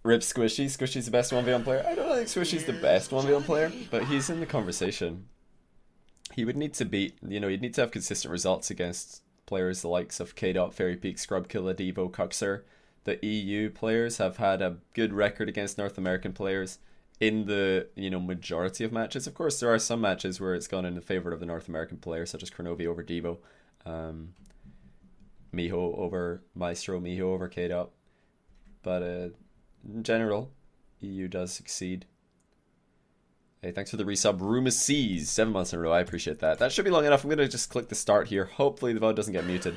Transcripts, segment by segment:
Rip Squishy. Squishy's the best 1v1 player. I don't think Squishy's the best 1v1 player, but he's in the conversation. He would need to beat, you know, he'd need to have consistent results against players the likes of K-Dot, Fairy Peak, Scrubkilla, Devo, Cuxer. The EU players have had a good record against North American players in the, you know, majority of matches. Of course, there are some matches where it's gone in the favor of the North American players, such as Kronovi over Devo, Miho over Maestro, Miho over K-Dot. But in general, EU does succeed. Hey, thanks for the resub, Rumasees, 7 months in a row. I appreciate that. That should be long enough. I'm gonna just click the start here. Hopefully the VOD doesn't get muted.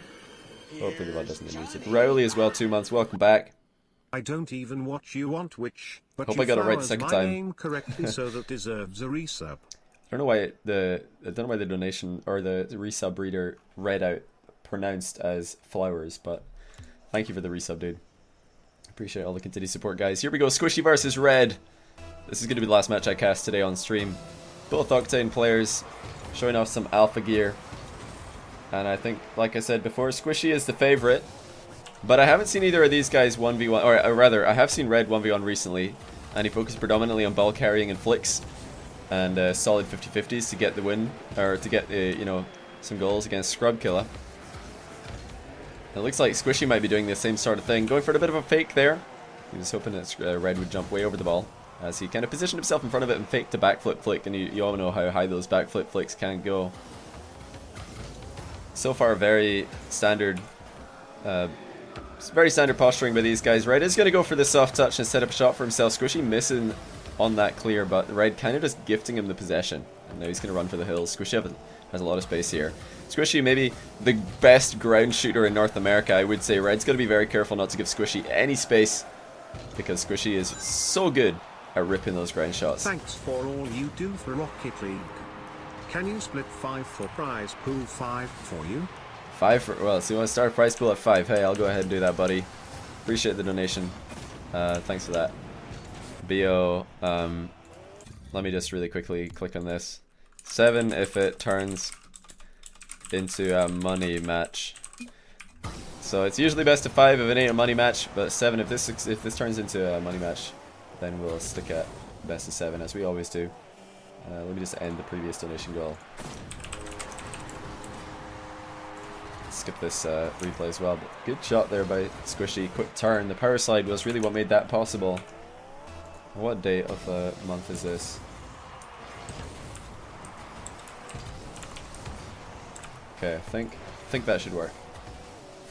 Rowley as well, 2 months. Welcome back. I don't even watch you on Twitch, but hope you I got it right the second my time. Name correctly, so that deserves a resub. I don't know why the donation or the resub reader read out pronounced as flowers, but thank you for the resub, dude. Appreciate all the continued support, guys. Here we go, Squishy versus Red. This is going to be the last match I cast today on stream. Both Octane players showing off some alpha gear. And I think, like I said before, Squishy is the favorite. But I haven't seen either of these guys 1v1, or rather, I have seen Red 1v1 recently. And he focused predominantly on ball carrying and flicks. And solid 50-50s to get the win, or to get, you know, some goals against Scrubkilla. It looks like Squishy might be doing the same sort of thing. Going for a bit of a fake there. He was hoping that Red would jump way over the ball, as he kind of positioned himself in front of it and faked a backflip flick, and you all know how high those backflip flicks can go. So far, very standard posturing by these guys. Red is going to go for the soft touch and set up a shot for himself. Squishy missing on that clear, but Red kind of just gifting him the possession. And now he's going to run for the hills. Squishy has a lot of space here. Squishy, maybe the best ground shooter in North America, I would say. Red's got to be very careful not to give Squishy any space, because Squishy is so good at ripping those ground shots. Thanks for all you do for Rocket League. Can you split 5 for prize pool 5 for you? 5 for, well, so you want to start a prize pool at 5? Hey, I'll go ahead and do that, buddy. Appreciate the donation. Thanks for that. BO, let me just really quickly click on this. 7 if it turns into a money match. So it's usually best of 5 if it ain't a money match, but 7 if this turns into a money match, then we'll stick at best of 7 as we always do. Let me just end the previous donation goal. Skip this replay as well, but good shot there by Squishy. Quick turn. The power slide was really what made that possible. What day of the month is this? Okay, I think that should work.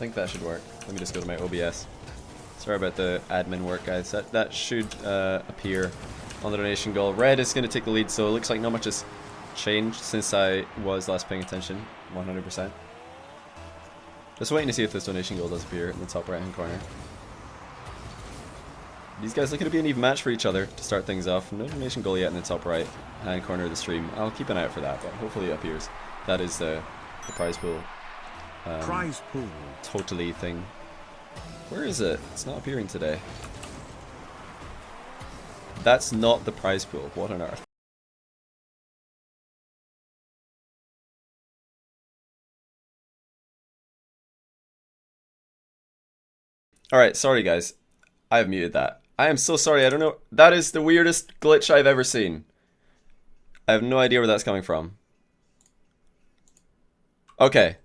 Let me just go to my OBS. Sorry about the admin work, guys. That should appear on the donation goal. Red is going to take the lead, so it looks like not much has changed since I was last paying attention. 100%. Just waiting to see if this donation goal does appear in the top right hand corner. These guys looking to be an even match for each other to start things off. No donation goal yet in the top right hand corner of the stream. I'll keep an eye out for that, but hopefully it appears. That is the prize pool. Prize pool. Totally thing. Where is it? It's not appearing today. That's not the prize pool. What on earth? Alright, sorry guys. I have muted that. I am so sorry. I don't know. That is the weirdest glitch I've ever seen. I have no idea where that's coming from. Okay.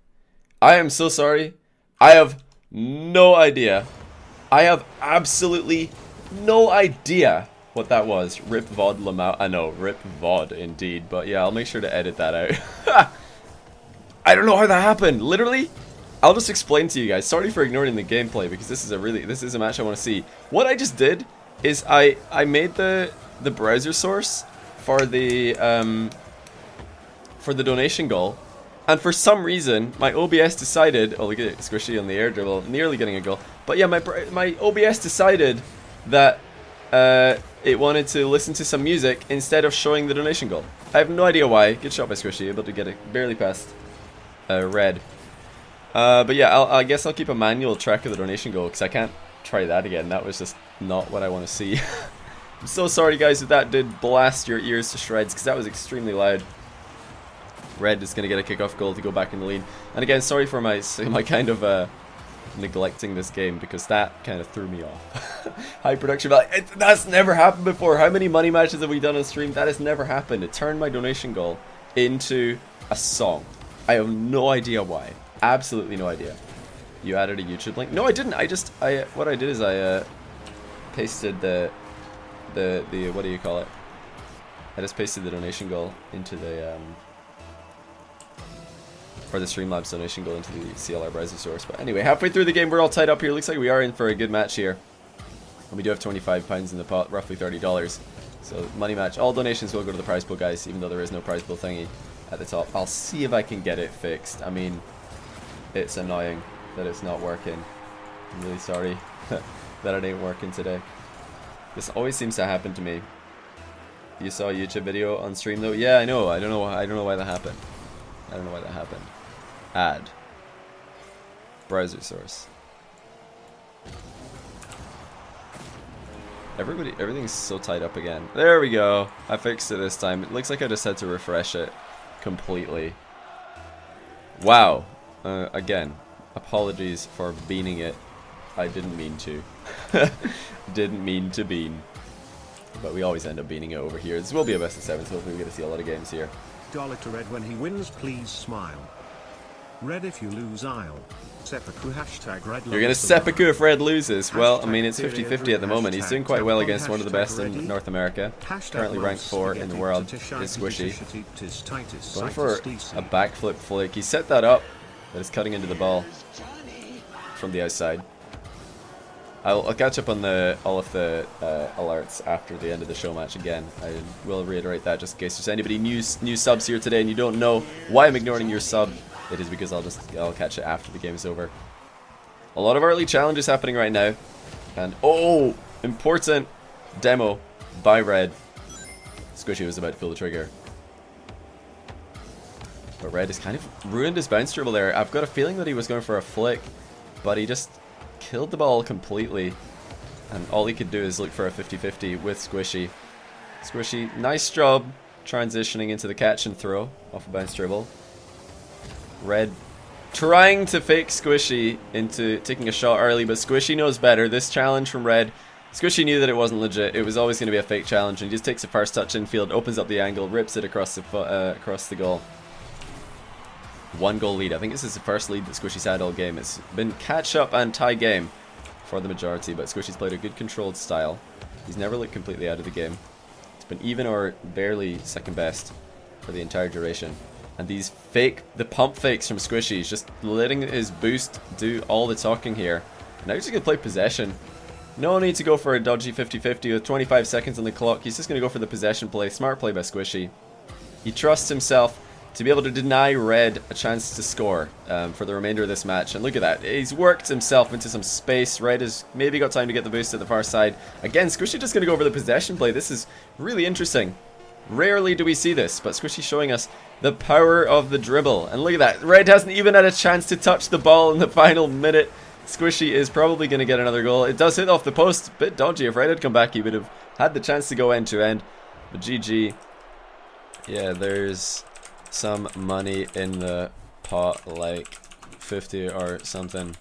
I am so sorry. I have no idea. I have absolutely no idea what that was. Rip VOD Lamau. I know, Rip VOD indeed. But yeah, I'll make sure to edit that out. I don't know how that happened. Literally, I'll just explain to you guys. Sorry for ignoring the gameplay, because this is a match I want to see. What I just did is I made the browser source for the donation goal. And for some reason, my OBS decided, oh look at it, Squishy on the air dribble, nearly getting a goal. But yeah, my OBS decided that it wanted to listen to some music instead of showing the donation goal. I have no idea why. Good shot by Squishy, able to get it barely past Red. But yeah, I guess I'll keep a manual track of the donation goal, because I can't try that again. That was just not what I want to see. I'm so sorry guys if that did blast your ears to shreds, because that was extremely loud. Red is going to get a kickoff goal to go back in the lead. And again, sorry for my kind of neglecting this game, because that kind of threw me off. High production value. That's never happened before. How many money matches have we done on stream? That has never happened. It turned my donation goal into a song. I have no idea why. Absolutely no idea. You added a YouTube link? No, I didn't. What I did is I pasted the what do you call it? I just pasted the donation goal into the or the Streamlabs donation goal into the CLR browser source. But anyway, halfway through the game, we're all tied up here. Looks like we are in for a good match here. And we do have £25 in the pot, roughly $30. So money match. All donations will go to the prize pool, guys, even though there is no prize pool thingy at the top. I'll see if I can get it fixed. I mean, it's annoying that it's not working. I'm really sorry that it ain't working today. This always seems to happen to me. You saw a YouTube video on stream though? Yeah, I know. I don't know why that happened. I don't know why that happened. Add. Browser source. Everything's so tied up again. There we go. I fixed it this time. It looks like I just had to refresh it completely. Wow. Again, apologies for beaning it. I didn't mean to. Didn't mean to bean. But we always end up beaning it over here. This will be a best of 7, so hopefully we get to see a lot of games here. Dollar to Red when he wins, please smile. Red if you lose, I'll. Seppuku hashtag Red. You're gonna seppuku if Red loses. Well, I mean, it's 50-50 at the moment. He's doing quite well against one of the best in North America. Currently ranked 4 in the world is Squishy. Going for a backflip flick. He set that up, but it's cutting into the ball from the outside. I'll catch up on all of the alerts after the end of the show match again. I will reiterate that just in case there's anybody new subs here today and you don't know why I'm ignoring your sub. It is because I'll catch it after the game is over. A lot of early challenges happening right now, and oh, important demo by Red. Squishy was about to pull the trigger, but Red has kind of ruined his bounce dribble there. I've got a feeling that he was going for a flick, but he just killed the ball completely, and all he could do is look for a 50-50 with Squishy. Squishy, nice job transitioning into the catch and throw off a bounce dribble. Red trying to fake Squishy into taking a shot early, but Squishy knows better. This challenge from Red, Squishy knew that it wasn't legit. It was always going to be a fake challenge, and he just takes a first touch infield, opens up the angle, rips it across the goal. 1 goal lead. I think this is the first lead that Squishy's had all game. It's been catch up and tie game for the majority, but Squishy's played a good controlled style. He's never looked completely out of the game. It's been even or barely second best for the entire duration. And these the pump fakes from Squishy, he's just letting his boost do all the talking here. Now he's just going to play possession. No need to go for a dodgy 50-50 with 25 seconds on the clock. He's just going to go for the possession play. Smart play by Squishy. He trusts himself to be able to deny Red a chance to score for the remainder of this match. And look at that. He's worked himself into some space. Red has maybe got time to get the boost at the far side. Again, Squishy just going to go over the possession play. This is really interesting. Rarely do we see this, but Squishy showing us the power of the dribble. And look at that. Red hasn't even had a chance to touch the ball in the final minute. Squishy is probably going to get another goal. It does hit off the post. A bit dodgy. If Red had come back, he would have had the chance to go end to end. But GG. Yeah, there's some money in the pot, like 50 or something.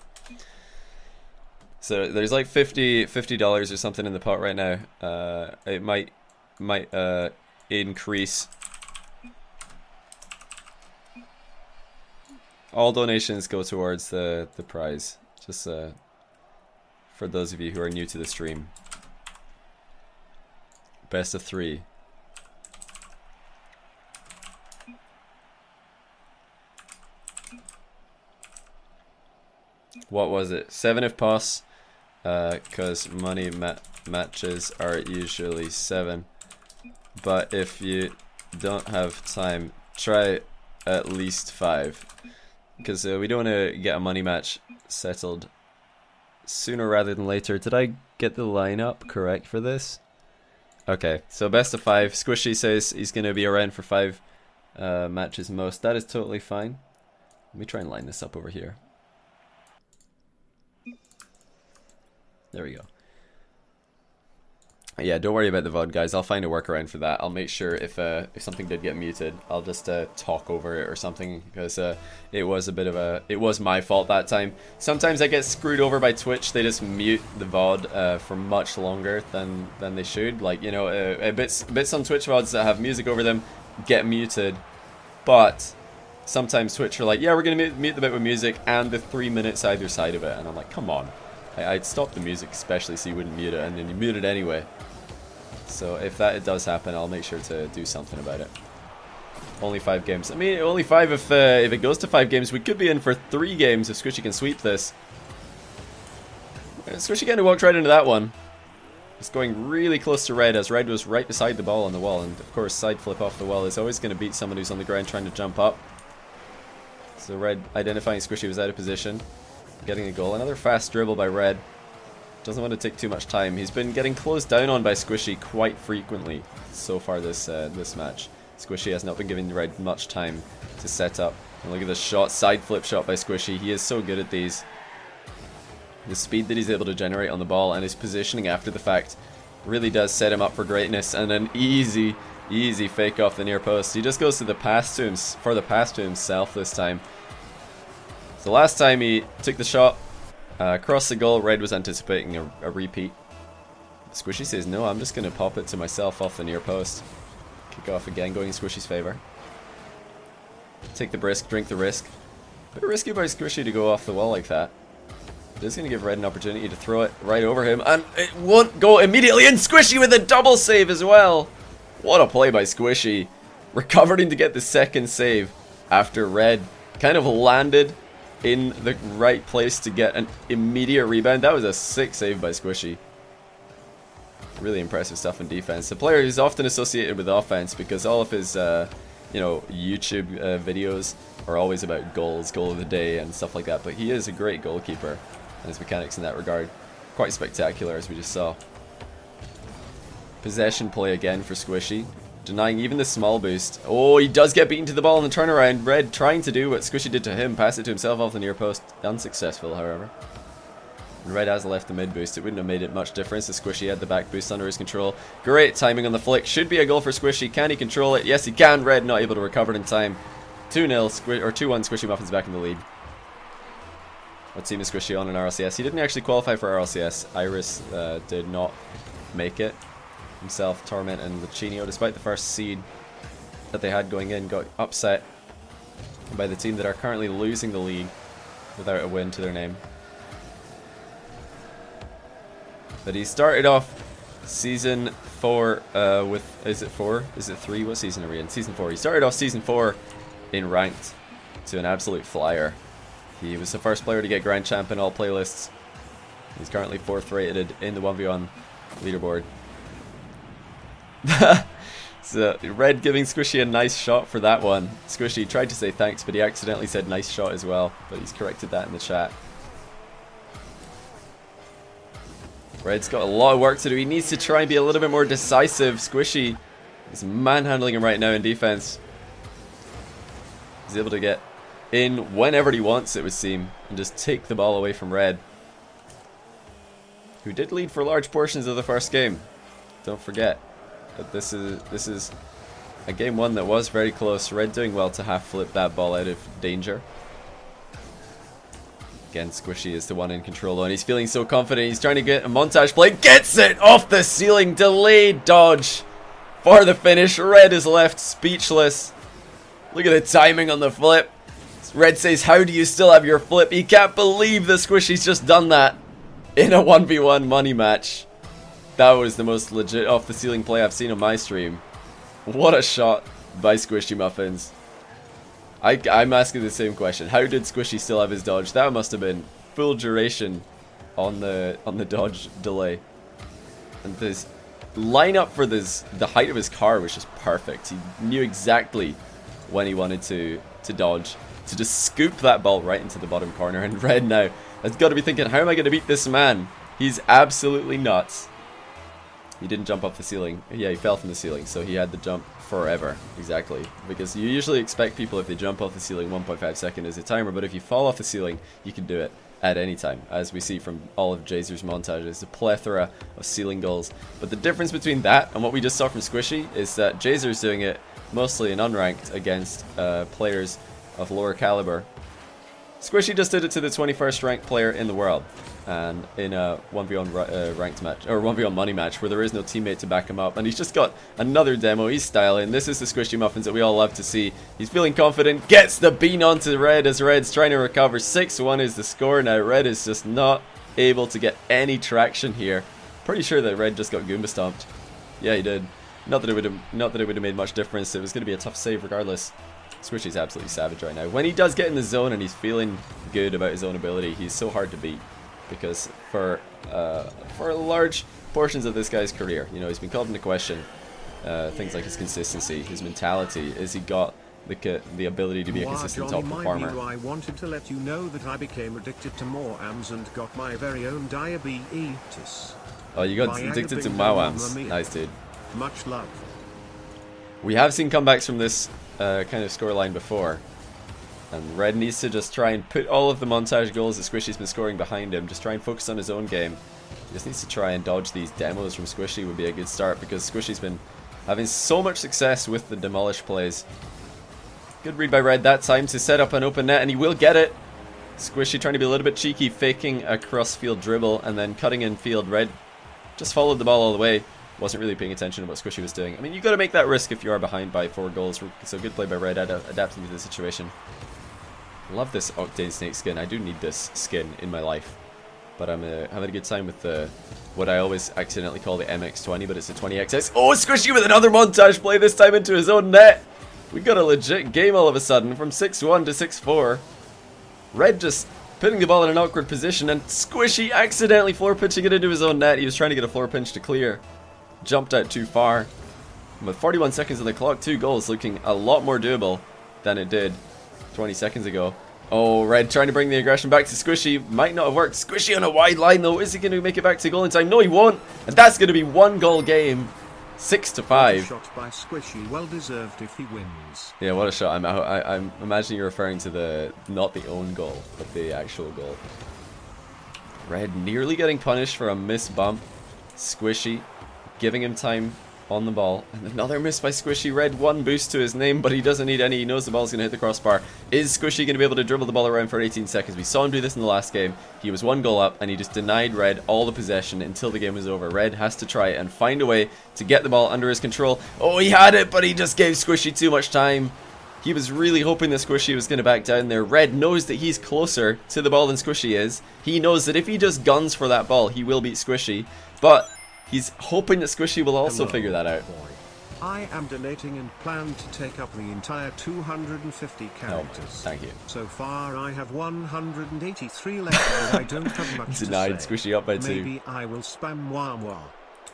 So there's like $50 or something in the pot right now. It might increase. All donations go towards the prize. Just for those of you who are new to the stream. Best of 3. What was it? 7 if pos, because money matches are usually 7. But if you don't have time, try at least 5. Because we don't want to get a money match settled sooner rather than later. Did I get the lineup correct for this? Okay, so best of 5. Squishy says he's going to be around for 5 matches most. That is totally fine. Let me try and line this up over here. There we go. Yeah, don't worry about the VOD, guys. I'll find a workaround for that. I'll make sure if something did get muted, I'll just talk over it or something, because it was a bit of a... It was my fault that time. Sometimes I get screwed over by Twitch. They just mute the VOD for much longer than they should. Like, you know, bits on Twitch VODs that have music over them get muted, but sometimes Twitch are like, yeah, we're going to mute the bit with music and the 3 minutes either side of it. And I'm like, come on. I'd stop the music especially so you wouldn't mute it, and then you mute it anyway. So if that does happen, I'll make sure to do something about it. Only 5 games. I mean, only 5 if it goes to 5 games. We could be in for 3 games if Squishy can sweep this. Squishy kind of walked right into that one. Just going really close to Red, as Red was right beside the ball on the wall. And of course, side flip off the wall is always going to beat someone who's on the ground trying to jump up. So Red identifying Squishy was out of position, getting a goal. Another fast dribble by Red. Doesn't want to take too much time. He's been getting closed down on by Squishy quite frequently so far this match. Squishy has not been giving Red much time to set up. And look at this shot, side flip shot by Squishy. He is so good at these. The speed that he's able to generate on the ball and his positioning after the fact really does set him up for greatness. And an easy fake off the near post. He just goes to the pass to himself this time. So last time he took the shot across the goal, Red was anticipating a repeat. Squishy says, no, I'm just going to pop it to myself off the near post. Kick off again, going in Squishy's favour. Take the brisk, drink the risk. A bit risky by Squishy to go off the wall like that. It is going to give Red an opportunity to throw it right over him, and it won't go immediately, and Squishy with a double save as well. What a play by Squishy. Recovering to get the second save after Red kind of landed in the right place to get an immediate rebound. That was a sick save by Squishy. Really impressive stuff in defense. The player is often associated with offense because all of his, you know, YouTube videos are always about goals, goal of the day, and stuff like that. But he is a great goalkeeper, and his mechanics in that regard quite spectacular, as we just saw. Possession play again for Squishy, denying even the small boost. Oh, he does get beaten to the ball in the turnaround. Red trying to do what Squishy did to him, pass it to himself off the near post. Unsuccessful, however. And Red has left the mid boost. It wouldn't have made it much difference if Squishy had the back boost under his control. Great timing on the flick. Should be a goal for Squishy. Can he control it? Yes, he can. Red not able to recover it in time. 2-0, or 2-1, SquishyMuffinz back in the lead. What team is Squishy on in RLCS? He didn't actually qualify for RLCS. Iris did not make it. Himself, Torment, and Luchinio, despite the first seed that they had going in, got upset by the team that are currently losing the league without a win to their name. But he started off season 4 with, is it 4? Is it 3? What season are we in? Season 4. He started off season 4 in ranked to an absolute flyer. He was the first player to get Grand Champ in all playlists. He's currently 4th rated in the 1v1 leaderboard. So Red giving Squishy a nice shot for that one. Squishy tried to say thanks, but he accidentally said nice shot as well, but he's corrected that in the chat. Red's got a lot of work to do. He needs to try and be a little bit more decisive. Squishy is manhandling him right now in defense. He's able to get in whenever he wants, it would seem, and just take the ball away from Red, who did lead for large portions of the first game. Don't forget. But this is a game 1 that was very close. Red doing well to half flip that ball out of danger. Again, Squishy is the one in control, and he's feeling so confident. He's trying to get a montage play. Gets it off the ceiling. Delayed dodge for the finish. Red is left speechless. Look at the timing on the flip. Red says, how do you still have your flip? He can't believe that Squishy's just done that in a 1v1 money match. That was the most legit off the ceiling play I've seen on my stream. What a shot by SquishyMuffinz. I'm asking the same question. How did Squishy still have his dodge? That must have been full duration on the dodge delay. And this lineup for the height of his car was just perfect. He knew exactly when he wanted to dodge, to just scoop that ball right into the bottom corner. And Red now has got to be thinking, how am I going to beat this man? He's absolutely nuts. He didn't jump off the ceiling. Yeah, he fell from the ceiling, so he had the jump forever. Exactly. Because you usually expect people, if they jump off the ceiling, 1.5 seconds is a timer, but if you fall off the ceiling, you can do it at any time, as we see from all of Jazer's montages, a plethora of ceiling goals. But the difference between that and what we just saw from Squishy is that Jazer's doing it mostly in unranked against players of lower caliber. Squishy just did it to the 21st ranked player in the world, and in a 1v1 ranked match, or 1v1 money match, where there is no teammate to back him up, and he's just got another demo. He's styling. This is the SquishyMuffinz that we all love to see. He's feeling confident, gets the bean onto Red as Red's trying to recover. 6-1 is the score now. Red is just not able to get any traction here. Pretty sure that Red just got Goomba stomped. Yeah, he did. Not that it would have made much difference. It was going to be a tough save regardless. Squishy's absolutely savage right now. When he does get in the zone and he's feeling good about his own ability, he's so hard to beat. Because for large portions of this guy's career, you know, he's been called into question. Things like his consistency, his mentality. Is he got the ability to be a consistent top performer? I wanted to let you know that I became addicted to more AMs and got my very own diabetes. Oh, you got addicted to Mawams. Nice, dude. Much love. We have seen comebacks from this kind of scoreline before. And Red needs to just try and put all of the montage goals that Squishy's been scoring behind him. Just try and focus on his own game. He just needs to try and dodge these demos from Squishy would be a good start, because Squishy's been having so much success with the demolish plays. Good read by Red that time to set up an open net, and he will get it. Squishy trying to be a little bit cheeky, faking a cross-field dribble and then cutting in field. Red just followed the ball all the way. Wasn't really paying attention to what Squishy was doing. I mean, you got to make that risk if you are behind by 4 goals. So good play by Red, adapting to the situation. Love this Octane Snake skin. I do need this skin in my life. But I'm having a good time with the what I always accidentally call the MX-20, but it's the 20XX. Oh, Squishy with another montage play, this time into his own net. We got a legit game all of a sudden, from 6-1 to 6-4. Red just putting the ball in an awkward position, and Squishy accidentally floor pinching it into his own net. He was trying to get a floor pinch to clear. Jumped out too far. And with 41 seconds on the clock, 2 goals looking a lot more doable than it did 20 seconds ago. Oh, Red trying to bring the aggression back to Squishy. Might not have worked. Squishy on a wide line though. Is he going to make it back to goal in time? No, he won't. And that's going to be 1 goal game. 6-5. Shot by Squishy, well deserved if he wins. Yeah, what a shot. I'm imagining you're referring to not the own goal, but the actual goal. Red nearly getting punished for a missed bump. Squishy giving him time on the ball, and another miss by Squishy. Red 1 boost to his name, but he doesn't need any. He knows the ball's going to hit the crossbar. Is Squishy going to be able to dribble the ball around for 18 seconds? We saw him do this in the last game. He was 1 goal up, and he just denied Red all the possession until the game was over. Red has to try and find a way to get the ball under his control. Oh, he had it, but he just gave Squishy too much time. He was really hoping that Squishy was going to back down there. Red knows that he's closer to the ball than Squishy is. He knows that if he just guns for that ball, he will beat Squishy, but he's hoping that Squishy will also figure that out. Boy. I am donating and plan to take up the entire 250 characters. Oh, thank you. So far I have 183 left and I don't have much Denied to say. Squishy up by 2. Maybe I will spam wah wah.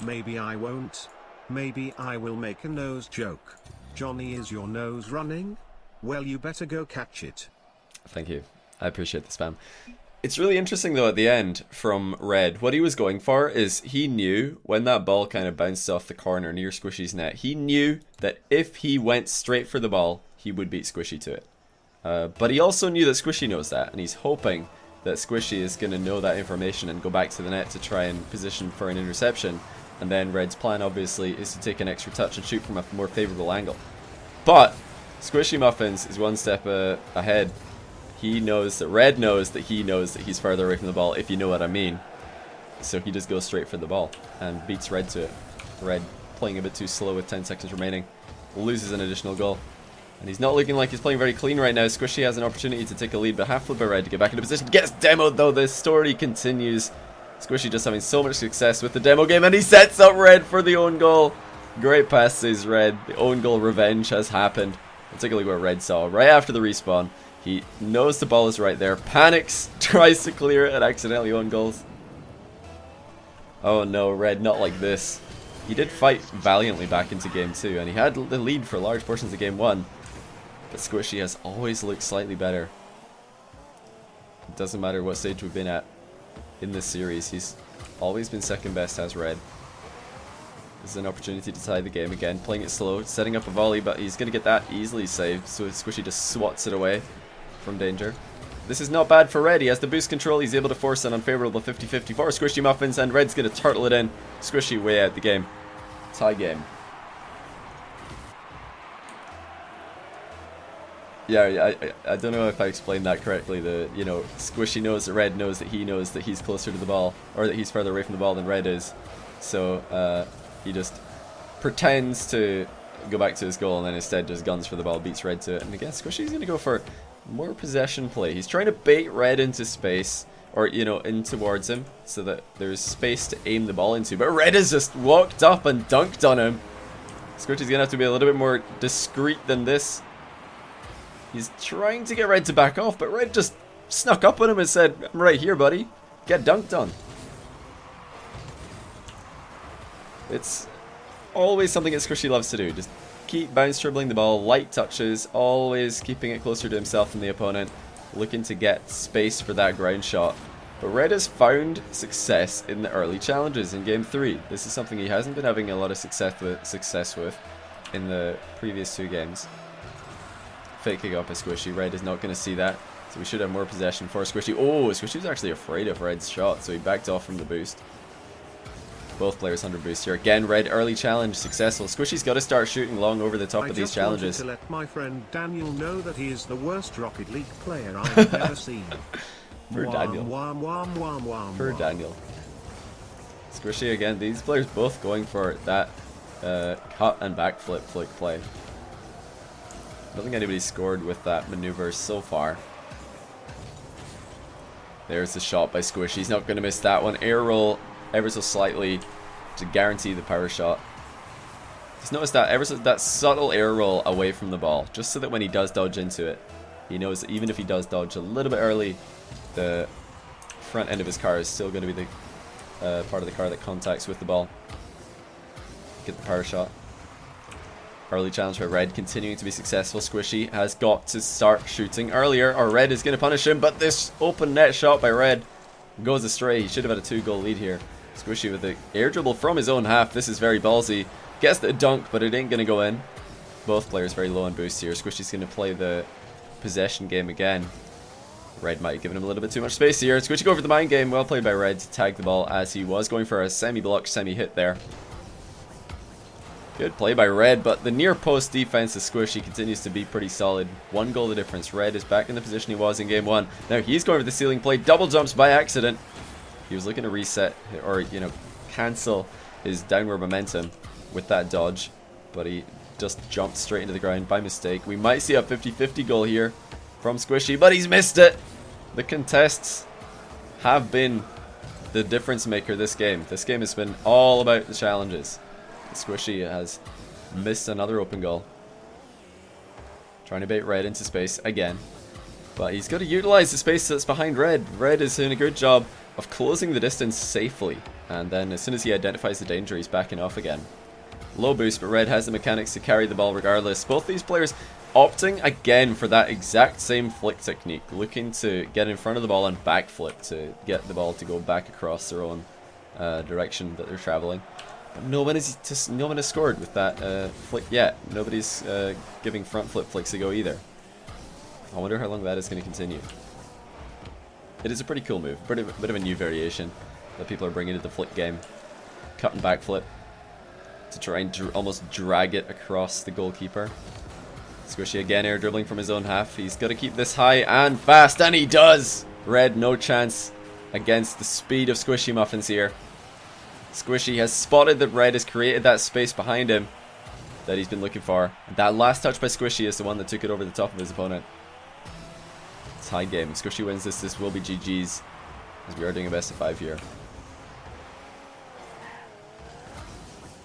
Maybe I won't. Maybe I will make a nose joke. Johnny, is your nose running? Well, you better go catch it. Thank you. I appreciate the spam. It's really interesting though at the end from Red. What he was going for is he knew when that ball kind of bounced off the corner near Squishy's net, he knew that if he went straight for the ball, he would beat Squishy to it. But he also knew that Squishy knows that, and he's hoping that Squishy is going to know that information and go back to the net to try and position for an interception. And then Red's plan obviously is to take an extra touch and shoot from a more favourable angle. But SquishyMuffinz is 1 step ahead. He knows that Red knows that he knows that he's further away from the ball, if you know what I mean. So he just goes straight for the ball and beats Red to it. Red playing a bit too slow with 10 seconds remaining. Loses an additional goal. And he's not looking like he's playing very clean right now. Squishy has an opportunity to take a lead, but half flip by Red to get back into position. Gets demoed though. The story continues. Squishy just having so much success with the demo game, and he sets up Red for the own goal. Great pass, says Red. The own goal revenge has happened. We'll take a look at what Red saw right after the respawn. He knows the ball is right there, panics, tries to clear it, and accidentally own goals. Oh no, Red, not like this. He did fight valiantly back into game 2, and he had the lead for large portions of game 1. But Squishy has always looked slightly better. It doesn't matter what stage we've been at in this series, he's always been second best as Red. This is an opportunity to tie the game again, playing it slow, setting up a volley, but he's going to get that easily saved, so Squishy just swats it away from danger. This is not bad for Red. He has the boost control. He's able to force an unfavorable 50-50 for SquishyMuffinz, and Red's going to turtle it in. Squishy way out the game. Tie game. Yeah, I don't know if I explained that correctly. You know, Squishy knows that Red knows that he's closer to the ball, or that he's further away from the ball than Red is. So he just pretends to go back to his goal and then instead just guns for the ball, beats Red to it. And again, Squishy's going to go for more possession play. He's trying to bait Red into space, or, you know, in towards him, so that there's space to aim the ball into. But Red has just walked up and dunked on him. Squishy's going to have to be a little bit more discreet than this. He's trying to get Red to back off, but Red just snuck up on him and said, "I'm right here, buddy. Get dunked on." It's always something that Squishy loves to do. Just keep bounce dribbling the ball, light touches, always keeping it closer to himself than the opponent, looking to get space for that ground shot. But Red has found success in the early challenges in Game 3. This is something he hasn't been having a lot of success with in the previous 2 games. Fake kick up by Squishy. Red is not going to see that, so we should have more possession for Squishy. Oh, Squishy's actually afraid of Red's shot, so he backed off from the boost. Both players 100 boost here. Again, Red early challenge successful. Squishy's got to start shooting long over the top of these challenges. I just wanted to let my friend Daniel know that he is the worst Rocket League player I've ever seen. For Daniel. For Daniel. Squishy again. These players both going for that cut and backflip flick play. I don't think anybody's scored with that maneuver so far. There's the shot by Squishy. He's not going to miss that one. Air roll ever so slightly to guarantee the power shot. Just notice that that subtle air roll away from the ball, just so that when he does dodge into it, he knows that even if he does dodge a little bit early, the front end of his car is still going to be the part of the car that contacts with the ball. Get the power shot. Early challenge by Red, continuing to be successful. Squishy has got to start shooting earlier, or Red is going to punish him, but this open net shot by Red goes astray. He should have had a 2-goal lead here. Squishy with the air dribble from his own half. This is very ballsy. Gets the dunk, but it ain't going to go in. Both players very low on boost here. Squishy's going to play the possession game again. Red might have given him a little bit too much space here. Squishy go for the mind game. Well played by Red to tag the ball as he was going for a semi-block, semi-hit there. Good play by Red, but the near post defense of Squishy continues to be pretty solid. 1 goal the difference. Red is back in the position he was in Game 1. Now he's going for the ceiling play. Double jumps by accident. He was looking to reset, or, you know, cancel his downward momentum with that dodge, but he just jumped straight into the ground by mistake. We might see a 50-50 goal here from Squishy, but he's missed it. The contests have been the difference maker this game. This game has been all about the challenges. Squishy has missed another open goal. Trying to bait Red into space again. But he's got to utilize the space that's behind Red. Red is doing a good job of closing the distance safely. And then as soon as he identifies the danger, he's backing off again. Low boost, but Red has the mechanics to carry the ball regardless. Both these players opting again for that exact same flick technique. Looking to get in front of the ball and backflip to get the ball to go back across their own direction that they're traveling. But no one has scored with that flick yet. Nobody's giving front flip flicks a go either. I wonder how long that is going to continue. It is a pretty cool move. Bit of a new variation that people are bringing to the flick game. Cut and backflip to try and almost drag it across the goalkeeper. Squishy again air dribbling from his own half. He's got to keep this high and fast, and he does! Red no chance against the speed of SquishyMuffinz here. Squishy has spotted that Red has created that space behind him that he's been looking for. And that last touch by Squishy is the one that took it over the top of his opponent. Tie game. Squishy wins this. This will be GG's, as we are doing a best of 5 here.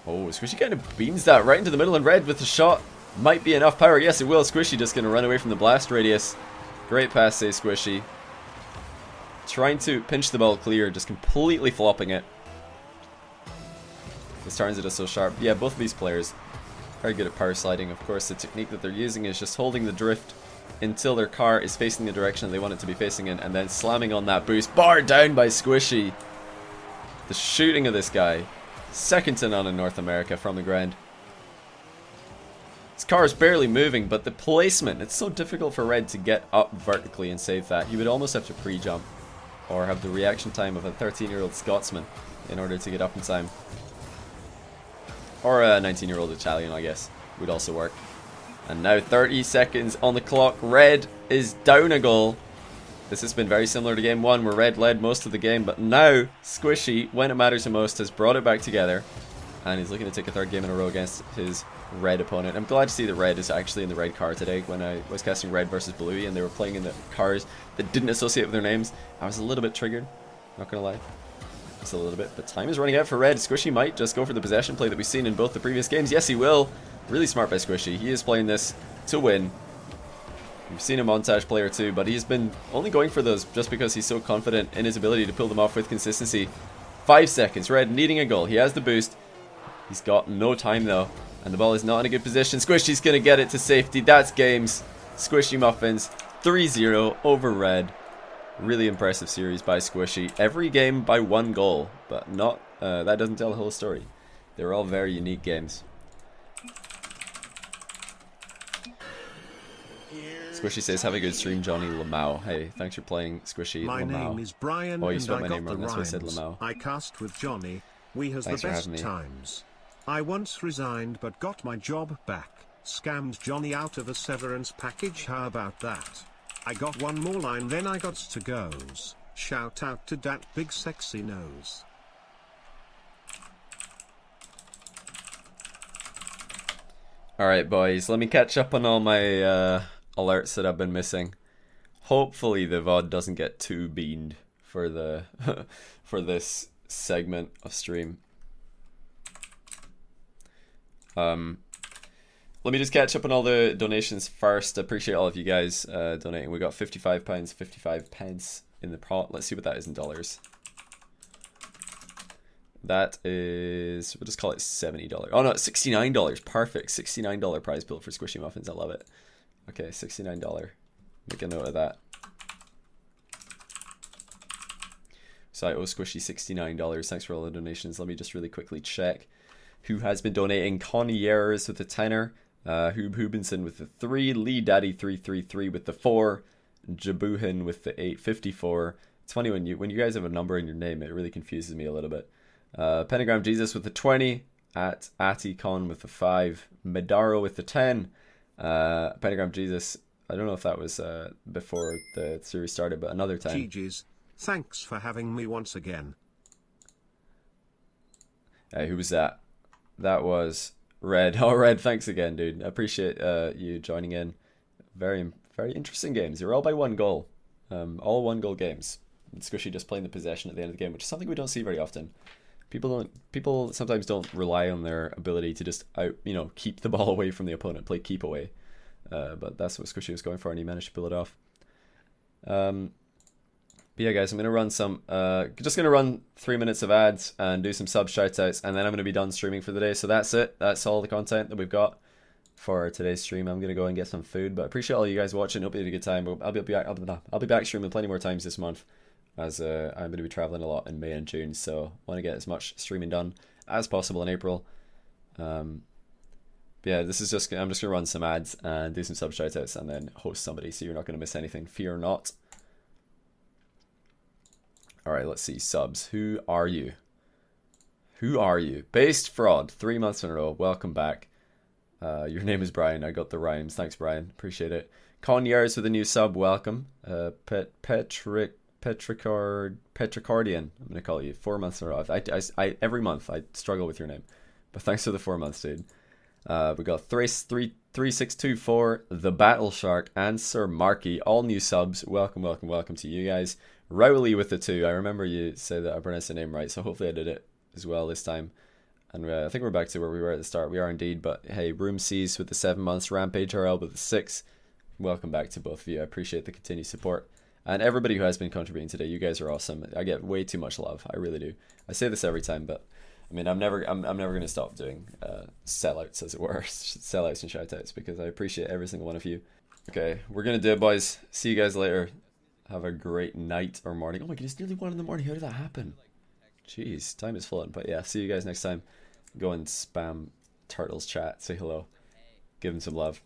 Oh, Squishy kind of beams that right into the middle, and Red with the shot might be enough power. Yes, it will. Squishy just going to run away from the blast radius. Great pass, say Squishy. Trying to pinch the ball clear, just completely flopping it. This turns it is so sharp. Yeah, both of these players very good at power sliding. Of course, the technique that they're using is just holding the drift until their car is facing the direction they want it to be facing in, and then slamming on that boost. Barred down by Squishy. The shooting of this guy, second to none in North America from the ground. car's barely moving, but the placement, it's so difficult for Red to get up vertically and save that. He would almost have to pre-jump or have the reaction time of a 13-year-old Scotsman in order to get up in time. Or a 19-year-old Italian, I guess, would also work. And now 30 seconds on the clock. Red is down a goal. This has been very similar to game 1 where Red led most of the game, but now Squishy, when it matters the most, has brought it back together. And he's looking to take a 3rd game in a row against his Red opponent. I'm glad to see that Red is actually in the red car today. When I was casting Red versus Bluey and they were playing in the cars that didn't associate with their names, I was a little bit triggered, not gonna lie. Just a little bit, but time is running out for Red. Squishy might just go for the possession play that we've seen in both the previous games. Yes, he will. Really smart by Squishy. He is playing this to win. We've seen a montage play or two, but he's been only going for those just because he's so confident in his ability to pull them off with consistency. 5 seconds. Red needing a goal. He has the boost. He's got no time though, and the ball is not in a good position. Squishy's going to get it to safety. That's games. SquishyMuffinz 3-0 over Red. Really impressive series by Squishy. Every game by 1 goal, but not that doesn't tell the whole story. They were all very unique games. Squishy says, have a good stream, Johnny Lamau. Hey, thanks for playing, Squishy. My Lamau. name is Brian, oh, you and spelled I my got name the wrong. That's why I said rhymes. Lamau. I cast with Johnny. We has Thanks the for best having me. times. I once resigned but got my job back. Scammed Johnny out of a severance package. How about that? I got one more line, then I got to goes. Shout out to dat big sexy nose. Alright boys, let me catch up on all my alerts that I've been missing. Hopefully the VOD doesn't get too beamed for the for this segment of stream. Let me just catch up on all the donations first. I appreciate all of you guys donating. We got £55, 55 pence in the pot. Let's see what that is in dollars. That is, we'll just call it $70. Oh no, $69. Perfect. $69 prize pool for SquishyMuffinz. I love it. Okay, $69. Make a note of that. So I owe Squishy $69. Thanks for all the donations. Let me just really quickly check who has been donating. Conyers with the tenner. Hoob Hubinson with the 3. Lee Daddy 333 with the 4. Jabuhin with the 854. It's funny when you guys have a number in your name, it really confuses me a little bit. Pentagram Jesus with the 20, at Aticon with the 5, Medaro with the 10, Pentagram Jesus, I don't know if that was before the series started, but another 10. GG's, thanks for having me once again. Who was that? That was Red. Oh, Red, thanks again, dude. I appreciate you joining in. Very, very interesting games. They were all by 1 goal. All 1 goal games. Squishy just playing the possession at the end of the game, which is something we don't see very often. People sometimes don't rely on their ability to just keep the ball away from the opponent, play keep away. But that's what Squishy was going for, and he managed to pull it off. But yeah, guys, I'm gonna run some. Just gonna run 3 minutes of ads and do some sub shoutouts, and then I'm gonna be done streaming for the day. So that's it. That's all the content that we've got for today's stream. I'm gonna go and get some food, but I appreciate all you guys watching. Hope you had a good time. I'll be back streaming plenty more times this month, as I'm going to be traveling a lot in May and June, so want to get as much streaming done as possible in April. But yeah, I'm just going to run some ads and do some sub shoutouts and then host somebody, so you're not going to miss anything. Fear not. Alright, let's see. Subs. Who are you? Who are you? Based Fraud, 3 months in a row. Welcome back. Your name is Brian. I got the rhymes. Thanks, Brian. Appreciate it. Conyers with a new sub. Welcome. Petricardian, I'm gonna call you. 4 months in a row. I every month I struggle with your name, but thanks for the 4 months, dude. We got Thrace 3624, the Battle Shark, and Sir Marky, all new subs. Welcome to you guys. Rowley with the 2. I remember you said that I pronounced the name right, so hopefully I did it as well this time. And I think we're back to where we were at the start. We are indeed, but hey, Room C's with the 7 months, Rampage RL with the 6. Welcome back to both of you. I appreciate the continued support. And everybody who has been contributing today, you guys are awesome. I get way too much love. I really do. I say this every time, but I mean, I'm never going to stop doing sellouts, as it were, sellouts and shoutouts, because I appreciate every single one of you. Okay, we're gonna do it, boys. See you guys later. Have a great night or morning. Oh my god, it's nearly 1 in the morning. How did that happen? Jeez, time is flown. But yeah, see you guys next time. Go and spam Turtles chat. Say hello. give him some love.